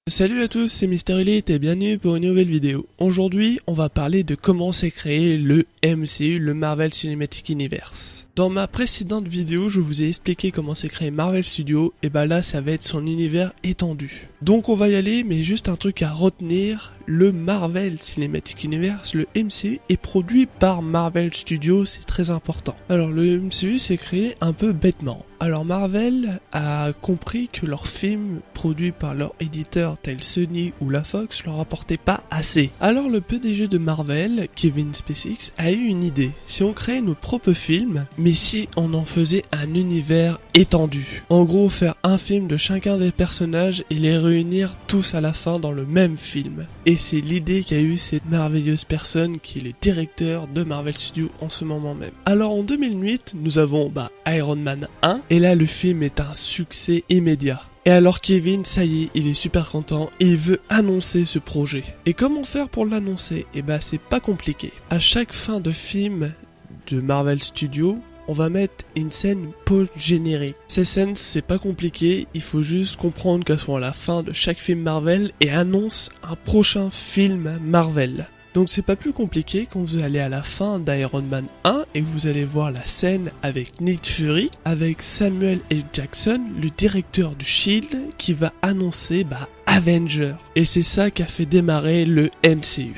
Salut à tous, c'est Mister Elite et bienvenue pour une nouvelle vidéo. Aujourd'hui, on va parler de comment s'est créé le MCU, le Marvel Cinematic Universe. Dans ma précédente vidéo, je vous ai expliqué comment s'est créé Marvel Studios, et bah là, ça va être son univers étendu. Donc on va y aller, mais juste un truc à retenir, le Marvel Cinematic Universe, le MCU, est produit par Marvel Studios, c'est très important. Alors le MCU s'est créé un peu bêtement. Alors Marvel a compris que leurs films produits par leurs éditeurs tels Sony ou la Fox leur apportaient pas assez. Alors le PDG de Marvel, Kevin Spacey, a eu une idée. Si on créait nos propres films, mais si on en faisait un univers étendu. En gros, faire un film de chacun des personnages et les réunir tous à la fin dans le même film. Et c'est l'idée qu'a eu cette merveilleuse personne qui est le directeur de Marvel Studios en ce moment même. Alors en 2008, nous avons Iron Man 1, et là le film est un succès immédiat. Et alors Kevin, ça y est, il est super content et il veut annoncer ce projet. Et comment faire pour l'annoncer? C'est pas compliqué. À chaque fin de film de Marvel Studios, on va mettre une scène post-générique. Ces scènes, c'est pas compliqué, il faut juste comprendre qu'elles sont à la fin de chaque film Marvel et annoncent un prochain film Marvel. Donc c'est pas plus compliqué quand vous allez à la fin d'Iron Man 1 et vous allez voir la scène avec Nick Fury, avec Samuel L. Jackson, le directeur du SHIELD, qui va annoncer Avengers. Et c'est ça qui a fait démarrer le MCU.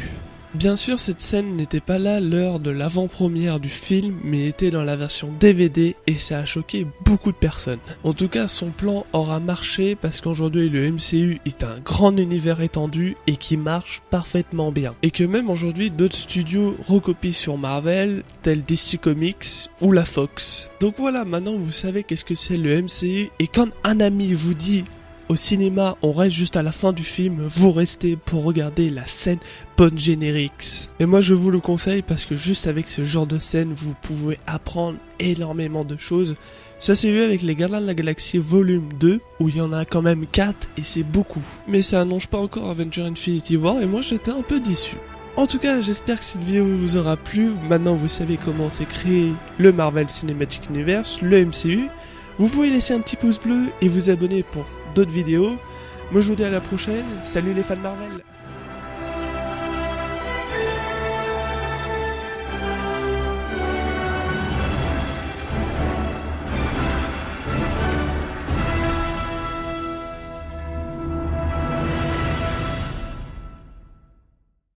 Bien sûr, cette scène n'était pas là lors de l'avant-première du film, mais était dans la version DVD et ça a choqué beaucoup de personnes. En tout cas, son plan aura marché parce qu'aujourd'hui le MCU est un grand univers étendu et qui marche parfaitement bien. Et que même aujourd'hui, d'autres studios recopient sur Marvel, tels DC Comics ou la Fox. Donc voilà, maintenant vous savez qu'est-ce que c'est le MCU et quand un ami vous dit au cinéma, on reste juste à la fin du film, vous restez pour regarder la scène post-générique. Et moi je vous le conseille parce que juste avec ce genre de scène, vous pouvez apprendre énormément de choses. Ça s'est vu avec les Gardiens de la Galaxie volume 2, où il y en a quand même 4 et c'est beaucoup. Mais ça annonce pas encore Avengers Infinity War et moi j'étais un peu déçu. En tout cas, j'espère que cette vidéo vous aura plu. Maintenant vous savez comment s'est créé le Marvel Cinematic Universe, le MCU. Vous pouvez laisser un petit pouce bleu et vous abonner pour d'autres vidéos. Moi je vous dis à la prochaine, salut les fans Marvel.